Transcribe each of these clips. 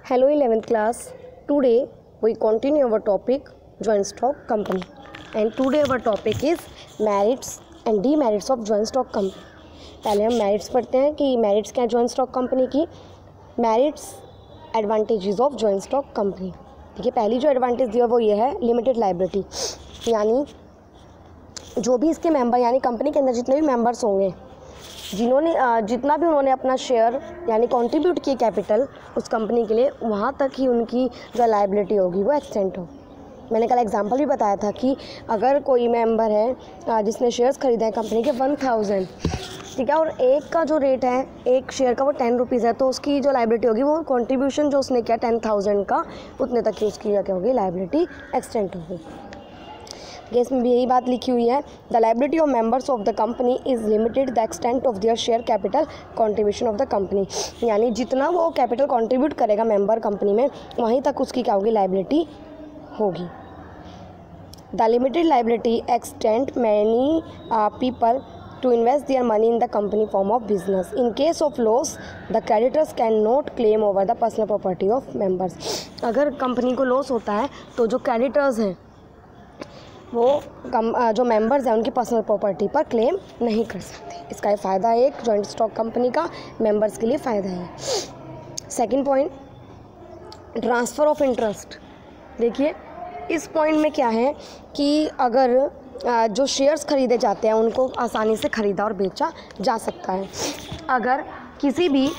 Hello 11th class. Today we continue our topic joint stock company and today our topic is merits and demerits of joint stock company. पहले हम merits पढ़ते हैं कि merits क्या है joint stock company की. merits advantages of joint stock company. ठीक है, पहली जो एडवांटेज दिया वो ये है लिमिटेड लाइबिलिटी, यानी जो भी इसके मेंबर यानी कंपनी के अंदर जितने भी मेंबर्स होंगे जिन्होंने जितना भी उन्होंने अपना शेयर यानी कंट्रीब्यूट किए कैपिटल उस कंपनी के लिए, वहाँ तक ही उनकी जो लायबिलिटी होगी वो एक्सटेंड हो. मैंने कल एग्जांपल भी बताया था कि अगर कोई मेंबर है जिसने शेयर्स खरीदे हैं कंपनी के 1000, ठीक है, और एक का जो रेट है एक शेयर का वो 10 रुपीज़ है, तो उसकी जो लायबिलिटी होगी वो कंट्रीब्यूशन जो उसने किया 10,000 का उतने तक की उसकी क्या होगी लायबिलिटी एक्सटेंड होगी. केस में भी यही बात लिखी हुई है. The liability of members of the company is limited the extent of their share capital contribution of the company, यानी जितना वो कैपिटल कंट्रीब्यूट करेगा मेंबर कंपनी में वहीं तक उसकी क्या होगी लायबिलिटी होगी. The limited liability extent many people to invest their money in the company form of business. In case of loss, the creditors cannot claim over the personal property of members. अगर company को loss होता है तो जो creditors हैं वो जो members हैं उनकी पर्सनल प्रॉपर्टी पर क्लेम नहीं कर सकते. इसका ये फ़ायदा है एक जॉइंट स्टॉक कंपनी का मेंबर्स के लिए फ़ायदा है. Second point transfer of interest. देखिए इस पॉइंट में क्या है कि अगर जो शेयर्स खरीदे जाते हैं उनको आसानी से ख़रीदा और बेचा जा सकता है. अगर किसी भी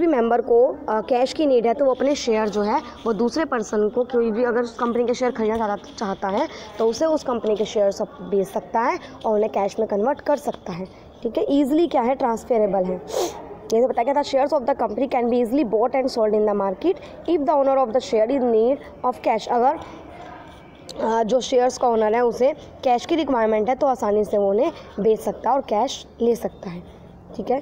मेंबर को कैश की नीड है तो वो अपने शेयर जो है वो दूसरे पर्सन को, कोई भी अगर उस कंपनी के शेयर खरीदना चाहता है तो उसे उस कंपनी के शेयर सब बेच सकता है और उन्हें कैश में कन्वर्ट कर सकता है. ठीक है, ईजिली क्या है ट्रांसफेरेबल है. जैसे बताया गया था shares of the company can be easily bought and sold in the market if the owner of the share is need of cash. अगर जो शेयर्स का ओनर है उसे कैश की रिक्वायरमेंट है तो आसानी से वो उन्हें बेच सकता है और कैश ले सकता है. ठीक है,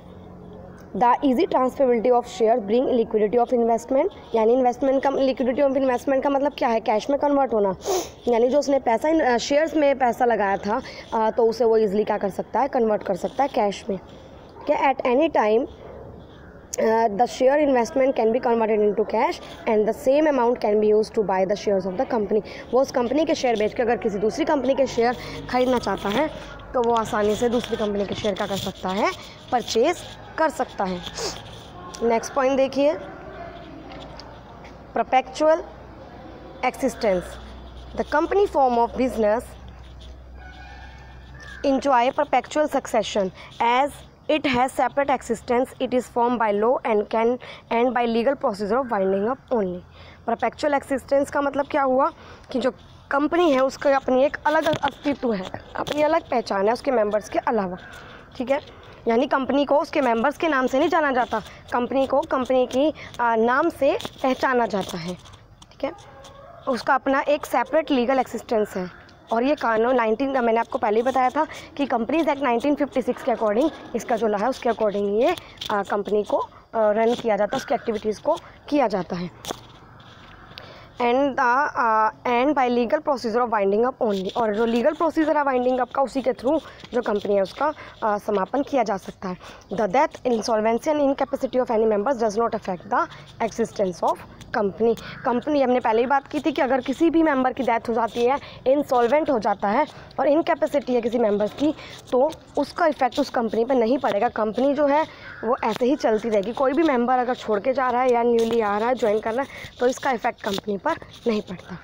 the easy transferability of share bring liquidity of investment, यानी इन्वेस्टमेंट का लिक्विडिटी ऑफ इन्वेस्टमेंट का मतलब क्या है कैश में कन्वर्ट होना, यानी जो उसने पैसा शेयर्स में पैसा लगाया था तो उसे वो ईजिली क्या कर सकता है कन्वर्ट कर सकता है कैश में. ठीक है, at any time the share investment can be converted into cash and the same amount can be used to buy the shares of the company. वो उस कंपनी के शेयर बेच के अगर किसी दूसरी कंपनी के शेयर खरीदना चाहता है तो वो आसानी से दूसरी कंपनी के शेयर का कर सकता है परचेज कर सकता है. नेक्स्ट पॉइंट देखिए perpetual existence. The company form of business enjoy perpetual succession as it has separate existence. It is formed by law and can end by legal procedure of winding up only. Perpetual existence का मतलब क्या हुआ कि जो company है उसका अपनी एक अलग अस्तित्व है, अपनी अलग पहचान है उसके मेंबर्स के अलावा. ठीक है, यानी कंपनी को उसके मेंबर्स के नाम से नहीं जाना जाता, कंपनी को कंपनी की नाम से पहचाना जाता है. ठीक है, उसका अपना एक सेपरेट लीगल एक्सिस्टेंस है. और ये कानून मैंने आपको पहले ही बताया था कि कंपनीज एक्ट 1956 के अकॉर्डिंग इसका जो लॉ है उसके अकॉर्डिंग ये कंपनी को रन किया जाता है, उसकी एक्टिविटीज़ को किया जाता है. And bye legal procedure of winding up only, और जो लीगल प्रोसीजर है वाइंडिंग अप का उसी के थ्रू जो कंपनी है उसका समापन किया जा सकता है. The death insolvency and incapacity of any members does not affect the existence of company. हमने पहले ही बात की थी कि अगर किसी भी मेंबर की डेथ हो जाती है, इंसॉल्वेंट हो जाता है और इनकैपेसिटी है किसी मेंबर्स की तो उसका इफेक्ट उस कंपनी पर नहीं पड़ेगा. कंपनी जो है वो ऐसे ही चलती रहेगी. कोई भी मेंबर अगर छोड़ के जा रहा है या न्यूली आ रहा है ज्वाइन कर रहा है तो इसका इफेक्ट कंपनी पर नहीं पड़ता.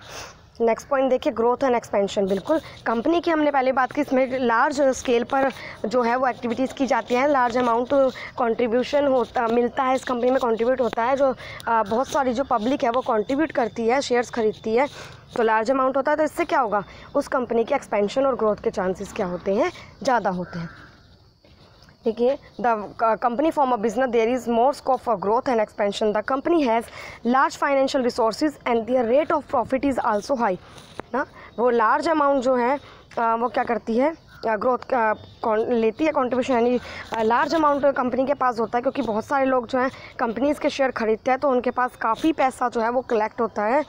नेक्स्ट पॉइंट देखिए ग्रोथ एंड एक्सपेंशन. बिल्कुल कंपनी की हमने पहले बात की, इसमें लार्ज स्केल पर जो है वो एक्टिविटीज़ की जाती हैं, लार्ज अमाउंट कंट्रीब्यूशन मिलता है इस कंपनी में, कंट्रीब्यूट होता है. जो बहुत सारी जो पब्लिक है वो कंट्रीब्यूट करती है, शेयर्स खरीदती है, तो लार्ज अमाउंट होता है. तो इससे क्या होगा उस कंपनी की एक्सपेंशन और ग्रोथ के चांसेस क्या होते हैं ज़्यादा होते हैं. देखिए the company form of business there is more scope for growth and expansion. The company has large financial resources and their rate of profit is also high. ना वो लार्ज अमाउंट जो है वो क्या करती है ग्रोथ लेती है कंट्रीब्यूशन, यानी लार्ज अमाउंट कंपनी के पास होता है क्योंकि बहुत सारे लोग जो हैं कंपनीज़ के शेयर खरीदते हैं तो उनके पास काफ़ी पैसा जो है वो कलेक्ट होता है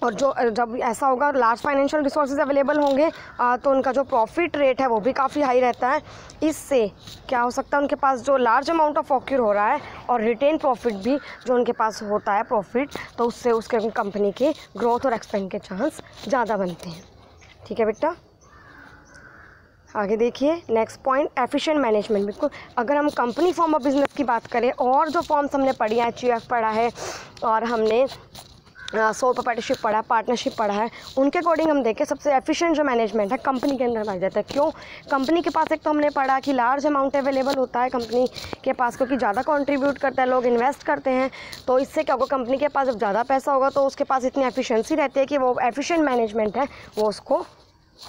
और जो जब ऐसा होगा लार्ज फाइनेंशियल रिसोर्सेज अवेलेबल होंगे तो उनका जो प्रॉफिट रेट है वो भी काफ़ी हाई रहता है। इससे क्या हो सकता है, उनके पास जो लार्ज अमाउंट ऑफ ऑक्यूर हो रहा है और रिटेन प्रॉफिट भी जो उनके पास होता है प्रॉफिट, तो उससे उसके कंपनी के ग्रोथ और एक्सपेंड के चांस ज़्यादा बनते हैं। ठीक है बेटा, आगे देखिए नेक्स्ट पॉइंट, एफिशिएंट मैनेजमेंट। बिल्कुल, अगर हम कंपनी फॉर्म ऑफ बिजनेस की बात करें और जो फॉर्म्स हमने पढ़ी है, HUF पढ़ा है और हमने सोल प्रोप्राइटरशिप पढ़ा है, पार्टनरशिप पढ़ा है, उनके अकॉर्डिंग हम देखें सबसे एफिशिएंट जो मैनेजमेंट है कंपनी के अंदर पाया जाता है। क्यों? कंपनी के पास एक तो हमने पढ़ा कि लार्ज अमाउंट अवेलेबल होता है कंपनी के पास, क्योंकि ज़्यादा कंट्रीब्यूट करता है, लोग इन्वेस्ट करते हैं, तो इससे क्या होगा, कंपनी के पास जब ज़्यादा पैसा होगा तो उसके पास इतनी एफिशिएंसी रहती है कि वो एफिशिएंट मैनेजमेंट है वो उसको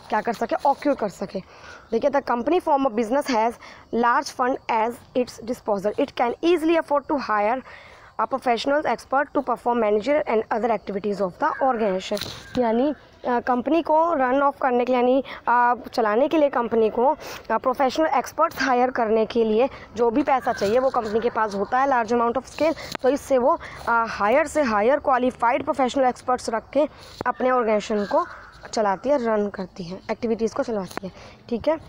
क्या कर सके, ऑक्यूर कर सके। देखिए, the company form of business has large fund as its disposal, it can easily afford to hire a professional expert to perform managerial and other activities of the organization। यानी कंपनी को run of करने के लिए, यानी चलाने के लिए company को प्रोफेशनल एक्सपर्ट्स हायर करने के लिए जो भी पैसा चाहिए वो कंपनी के पास होता है, लार्ज अमाउंट ऑफ स्केल, तो इससे वो हायर से हायर क्वालिफाइड प्रोफेशनल एक्सपर्ट्स रख के अपने ऑर्गेनाइजेशन को चलाती है, रन करती है, एक्टिविटीज़ को चलाती है। ठीक है,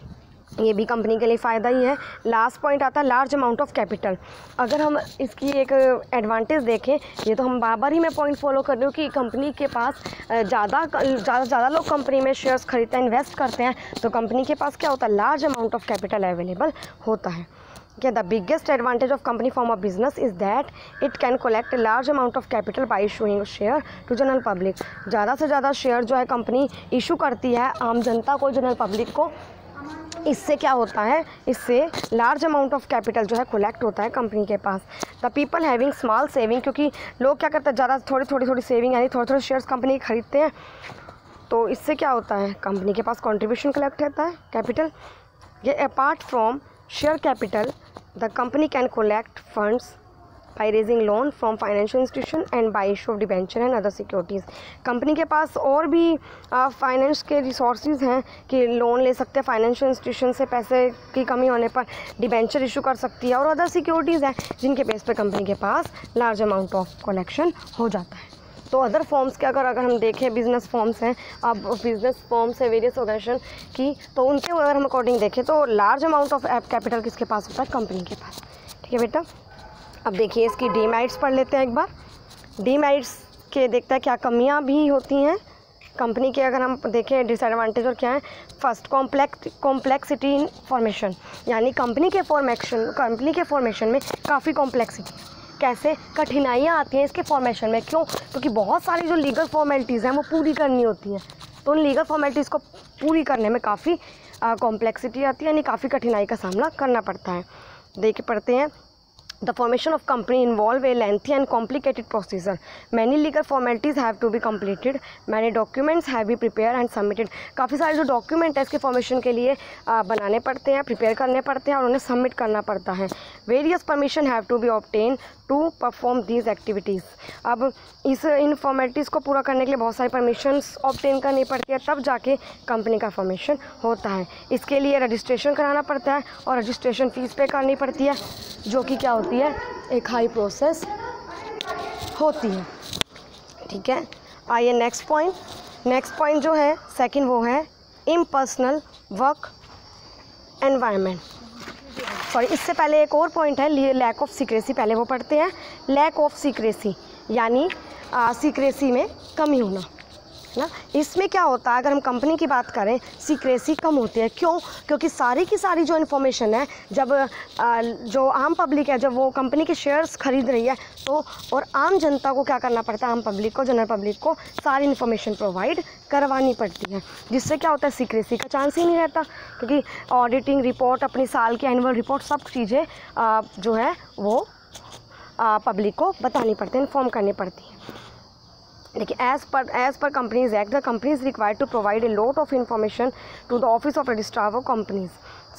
ये भी कंपनी के लिए फ़ायदा ही है। लास्ट पॉइंट आता है लार्ज अमाउंट ऑफ कैपिटल। अगर हम इसकी एक एडवांटेज देखें, ये तो हम बार बार ही मैं पॉइंट फॉलो कर रही हूँ कि कंपनी के पास ज़्यादा लोग कंपनी में शेयर्स खरीदते हैं, इन्वेस्ट करते हैं, तो कंपनी के पास क्या होता है, large amount of capital available होता है। Okay, the biggest advantage of company form of business is that it can collect a large amount of capital by issuing a share to general public। ज़्यादा से ज़्यादा share जो है company issue करती है आम जनता को, जनरल पब्लिक को। इससे क्या होता है, इससे लार्ज अमाउंट ऑफ कैपिटल जो है कलेक्ट होता है कंपनी के पास। The people having small saving, क्योंकि लोग क्या करते हैं, ज़्यादा थोड़ी सेविंग यानी थोड़े शेयर्स कंपनी खरीदते हैं, तो इससे क्या होता है, कंपनी के पास कंट्रीब्यूशन कलेक्ट होता है, कैपिटल। ये apart from share capital the company can collect funds by raising loan from financial institution and by issue of debenture and other securities। Company के पास और भी फाइनेंस के रिसोर्सेज हैं कि लोन ले सकते हैं फाइनेंशियल इंस्टीट्यूशन से, पैसे की कमी होने पर डिबेंचर इशू कर सकती है, और अदर सिक्योरिटीज़ हैं जिनके बेस पे कंपनी के पास लार्ज अमाउंट ऑफ कलेक्शन हो जाता है। तो अदर फॉर्म्स के अगर हम देखें, बिजनेस फॉर्म्स हैं, अब बिजनेस फॉर्म्स है वेरियस ऑर्गेनाइजेशन की, तो उनके अगर हम अकॉर्डिंग देखें तो लार्ज अमाउंट ऑफ कैपिटल किसके पास होता है, कंपनी के पास। ठीक है बेटा, अब देखिए इसकी डीमेरिट्स पढ़ लेते हैं एक बार। डीमेरिट्स के देखते हैं क्या कमियां भी होती हैं कंपनी के, अगर हम देखें डिसएडवांटेज और क्या है। फर्स्ट, कॉम्प्लेक्सिटी इन फॉर्मेशन, यानी कंपनी के फॉर्मेशन में काफ़ी कॉम्प्लेक्सिटी, कैसे कठिनाइयाँ आती हैं इसके फॉर्मेशन में। क्यों? क्योंकि बहुत सारी जो लीगल फॉर्मेलिटीज़ हैं वो पूरी करनी होती हैं, तो उन लीगल फॉर्मेलिटीज़ को पूरी करने में काफ़ी कॉम्प्लेक्सिटी आती है, यानी काफ़ी कठिनाई का सामना करना पड़ता है। देख पढ़ते हैं, The formation of company involve a lengthy and complicated procedure. Many legal formalities have to be completed. Many documents have been prepared and submitted. काफ़ी सारे जो डॉक्यूमेंट है इसके फॉर्मेशन के लिए बनाने पड़ते हैं, प्रिपेयर करने पड़ते हैं और उन्हें सबमिट करना पड़ता है। Various permission have to be obtained to perform these activities। अब इन फॉर्मेलिटीज़ को पूरा करने के लिए बहुत सारी परमिशंस ऑब्टेन करनी पड़ती है, तब जाके कंपनी का फॉर्मेशन होता है। इसके लिए रजिस्ट्रेशन कराना पड़ता है और रजिस्ट्रेशन फ़ीस पे करनी पड़ती है, जो कि क्या होती है, एक हाई प्रोसेस होती है। ठीक है, आइए नेक्स्ट पॉइंट जो है सेकंड, वो है इम्पर्सनल वर्क एनवायरनमेंट। सॉरी, इससे पहले एक और पॉइंट है, लैक ऑफ सीक्रेसी, पहले वो पढ़ते हैं। लैक ऑफ सीक्रेसी यानी सीक्रेसी में कमी होना ना। इसमें क्या होता है, अगर हम कंपनी की बात करें, सीक्रेसी कम होती है। क्यों? क्योंकि सारी की सारी जो इन्फॉर्मेशन है, जब जो आम पब्लिक है, जब वो कंपनी के शेयर्स खरीद रही है, तो और आम जनता को क्या करना पड़ता है, आम पब्लिक को, जनरल पब्लिक को सारी इन्फॉर्मेशन प्रोवाइड करवानी पड़ती है, जिससे क्या होता है, सीक्रेसी का चांस ही नहीं रहता। क्योंकि ऑडिटिंग रिपोर्ट, अपनी साल की एनुअल रिपोर्ट, सब चीज़ें जो है वो पब्लिक को बतानी पड़ती है, इन्फॉर्म करनी पड़ती है। देखिए, as per companies act, the company is required to provide a lot of information to the office of registrar of companies.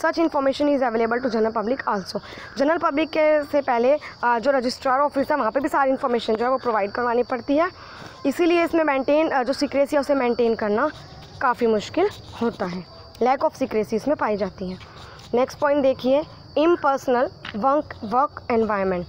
Such information is available to general public also. General public के से पहले जो registrar office है वहाँ पे भी सारी information जो है वो प्रोवाइड करवानी पड़ती है। इसीलिए इसमें जो सीक्रेसी है उसे मेंटेन करना काफ़ी मुश्किल होता है। लैक ऑफ सीक्रेसी इसमें पाई जाती है। नेक्स्ट पॉइंट देखिए, इम्पर्सनल वर्क एनवायरनमेंट।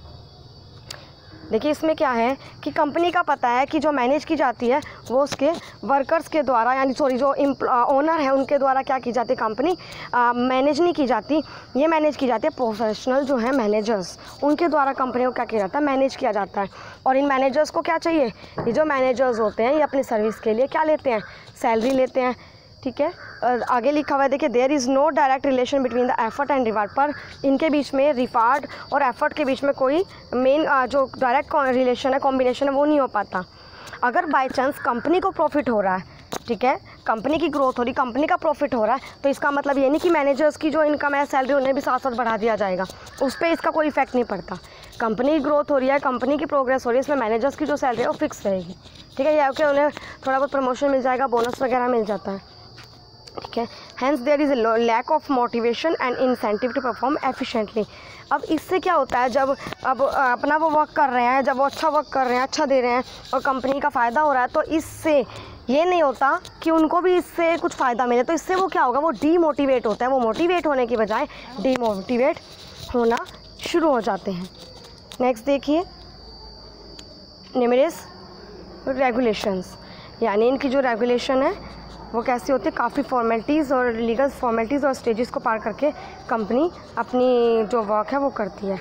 देखिए इसमें क्या है कि कंपनी का पता है कि जो मैनेज की जाती है वो उसके वर्कर्स के द्वारा, यानी सॉरी जो ओनर है उनके द्वारा क्या की जाती है, कंपनी मैनेज नहीं की जाती, ये मैनेज की जाती है प्रोफेशनल जो है मैनेजर्स, उनके द्वारा कंपनी को क्या किया जाता है, मैनेज किया जाता है। और इन मैनेजर्स को क्या चाहिए, ये जो मैनेजर्स होते हैं ये अपनी सर्विस के लिए क्या लेते हैं, सैलरी लेते हैं। ठीक है, आगे लिखा हुआ है देखिए, there is no direct relation between the effort and reward, पर इनके बीच में रिवार्ड और एफर्ट के बीच में कोई मेन जो डायरेक्ट रिलेशन है, कॉम्बिनेशन है, वो नहीं हो पाता। अगर बाय चांस कंपनी को प्रॉफिट हो रहा है, ठीक है, कंपनी की ग्रोथ हो रही, कंपनी का प्रॉफिट हो रहा है, तो इसका मतलब ये नहीं कि मैनेजर्स की जो इनकम है, सैलरी, उन्हें भी साथ साथ बढ़ा दिया जाएगा, उस पर इसका कोई इफेक्ट नहीं पड़ता। कंपनी की ग्रोथ हो रही है, कंपनी की प्रोग्रेस हो रही है, इसमें मैनेजर्स की जो सैलरी है वो फिक्स रहेगी। ठीक है, या कि उन्हें थोड़ा बहुत प्रमोशन मिल जाएगा, बोनस वगैरह मिल जाता है। ठीक है, hence there is a lack of motivation and incentive to perform efficiently. अब इससे क्या होता है, जब अब अपना वो वर्क कर रहे हैं, जब वो अच्छा वर्क कर रहे हैं, अच्छा दे रहे हैं और कंपनी का फ़ायदा हो रहा है, तो इससे ये नहीं होता कि उनको भी इससे कुछ फ़ायदा मिले, तो इससे वो क्या होगा, वो डीमोटिवेट होता है, वो मोटिवेट होने की बजाय डीमोटिवेट होना शुरू हो जाते हैं। नेक्स्ट देखिए, न्यूमरस रेगुलेशंस, यानी इनकी जो रेगुलेशन है वो कैसी होती है, काफ़ी फॉर्मेलिटीज़ और लीगल फॉर्मेलिटीज़ और स्टेजेस को पार करके कंपनी अपनी जो वर्क है वो करती है।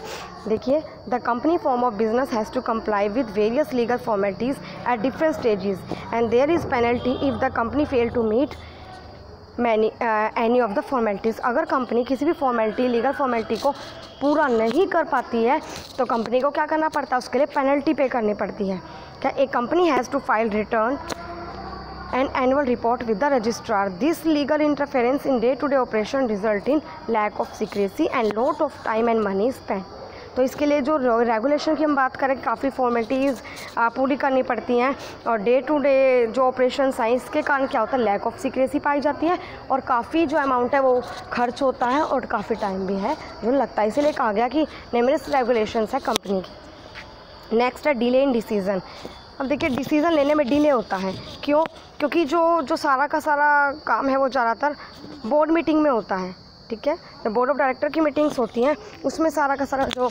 देखिए, the company form of business has to comply with various legal formalities at different stages and there is penalty if the company fail to meet any of the formalities. अगर company किसी भी formality, legal formality को पूरा नहीं कर पाती है तो कंपनी को क्या करना पड़ता है, उसके लिए पेनल्टी पे करनी पड़ती है। क्या, एक company has to file return an annual report with the registrar. This legal interference in day-to-day operation result in lack of secrecy and lot of time and money spent. तो इसके लिए जो रेगुलेशन की हम बात करें, काफ़ी फॉर्मेलिटीज़ पूरी करनी पड़ती हैं और डे टू डे जो ऑपरेशन हैं इसके कारण क्या होता है, लैक ऑफ सीक्रेसी पाई जाती है और काफ़ी जो अमाउंट है वो खर्च होता है और काफ़ी टाइम भी है जो लगता है। इसीलिए कहा गया कि न्यूमरस रेगुलेशंस है कंपनी की। नेक्स्ट है डिले इन डिसीज़न। अब देखिए, डिसीज़न लेने में डिले होता है, क्यों, क्योंकि जो सारा का सारा काम है वो ज़्यादातर बोर्ड मीटिंग में होता है। ठीक है, जब बोर्ड ऑफ डायरेक्टर की मीटिंग्स होती हैं उसमें सारा का सारा जो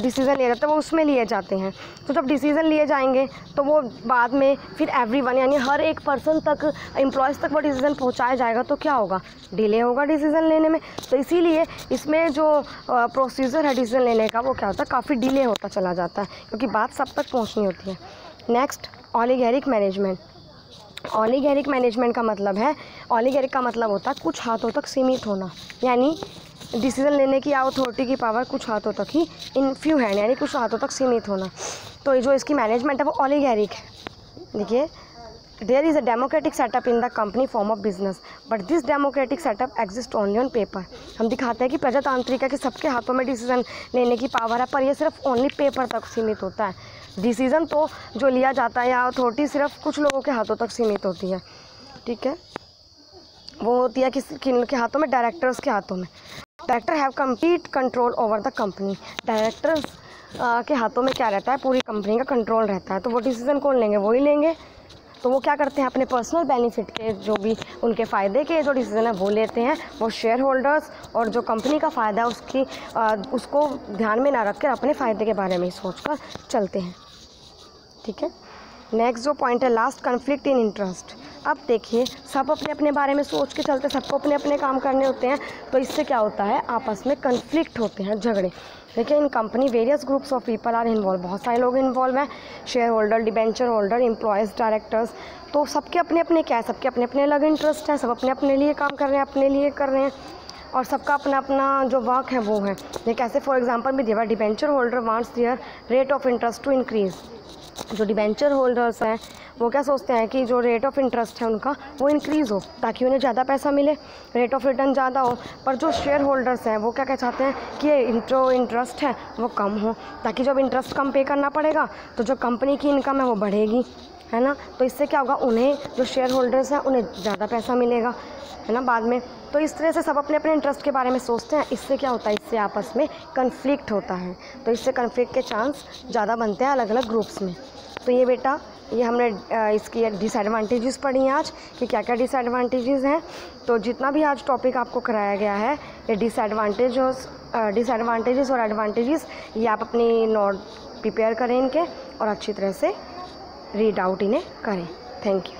डिसीज़न लिए जाते हैं वो उसमें लिए जाते हैं। तो जब डिसीज़न लिए जाएंगे तो वो बाद में फिर एवरीवन, यानी हर एक पर्सन तक, एम्प्लॉयज़ तक वो डिसीज़न पहुंचाया जाएगा, तो क्या होगा, डिले होगा डिसीज़न लेने में। तो इसीलिए इसमें जो प्रोसीजर है डिसीज़न लेने का वो क्या होता है, काफ़ी डिले होता चला जाता है, क्योंकि बात सब तक पहुँचनी होती है। Next, oligarchic management. Oligarchic management का मतलब है, ऑलिगैरिक का मतलब होता है कुछ हाथों तक सीमित होना, यानी डिसीज़न लेने की अथॉरिटी की पावर कुछ हाथों तक ही, इन फ्यू हैंड, यानी कुछ हाथों तक सीमित होना। तो ये जो इसकी मैनेजमेंट है वो ऑलिगैरिक है। देखिए, there is a democratic setup in the company form of business but this democratic setup exist only on paper. हम दिखाते हैं कि प्रजातांत्रिक है, कि सबके हाथों में डिसीज़न लेने की पावर है, पर यह सिर्फ ओनली पेपर तक सीमित होता है। डिसीज़न तो जो लिया जाता है या अथॉरिटी सिर्फ कुछ लोगों के हाथों तक सीमित होती है। ठीक है, वो होती है किन के हाथों में, डायरेक्टर्स के हाथों में। Director have complete control over the company. Directors के हाथों में क्या रहता है, पूरी कंपनी का कंट्रोल रहता है। तो वो डिसीज़न कौन लेंगे, वही लेंगे। तो वो क्या करते हैं, अपने पर्सनल बेनिफिट के, जो भी उनके फ़ायदे के जो डिसीज़न है वो लेते हैं। वो शेयर होल्डर्स और जो कंपनी का फ़ायदा है उसको ध्यान में ना रख कर अपने फ़ायदे के बारे में ही सोच कर चलते हैं। ठीक है, नेक्स्ट जो पॉइंट है लास्ट, कन्फ्लिक्ट इन इंटरेस्ट। अब देखिए, सब अपने अपने बारे में सोच के चलते, सबको अपने अपने काम करने होते हैं, तो इससे क्या होता है, आपस में कन्फ्लिक्ट होते हैं, झगड़े। देखिए, in company various groups of people are involve, बहुत सारे लोग इन्वॉल्व हैं, share holder, debenture holder, employees, directors. तो सबके अपने अपने क्या है, सबके अपने अपने अलग इंटरेस्ट हैं, सब अपने अपने लिए काम कर रहे हैं, अपने लिए कर रहे हैं और सबका अपना अपना जो वर्क है वो है। ये कैसे, फॉर एग्जांपल भी दिया, debenture holder wants their rate of interest to increase. जो डिबेंचर होल्डर्स हैं वो क्या सोचते हैं कि जो रेट ऑफ इंटरेस्ट है उनका वो इंक्रीज़ हो, ताकि उन्हें ज़्यादा पैसा मिले, रेट ऑफ रिटर्न ज़्यादा हो। पर जो शेयर होल्डर्स हैं वो क्या चाहते हैं कि जो इंटरेस्ट है वो कम हो, ताकि जब इंटरेस्ट कम पे करना पड़ेगा तो जो कंपनी की इनकम है वो बढ़ेगी, है ना। तो इससे क्या होगा, उन्हें जो शेयर होल्डर्स हैं उन्हें ज़्यादा पैसा मिलेगा, है ना, बाद में। तो इस तरह से सब अपने अपने इंटरेस्ट के बारे में सोचते हैं। इससे क्या होता है, इससे आपस में कन्फ्लिक्ट होता है, तो इससे कन्फ्लिक्ट के चांस ज़्यादा बनते हैं अलग अलग ग्रुप्स में। तो ये बेटा, ये हमने इसकी डिसएडवांटेजेस पढ़ी हैं आज कि क्या क्या डिसएडवांटेजेस हैं। तो जितना भी आज टॉपिक आपको कराया गया है, ये डिसएडवांटेजेस और एडवांटेजेस, ये आप अपनी नोट प्रिपेयर करें इनके और अच्छी तरह से रीड आउट इन्हें करें। Thank you.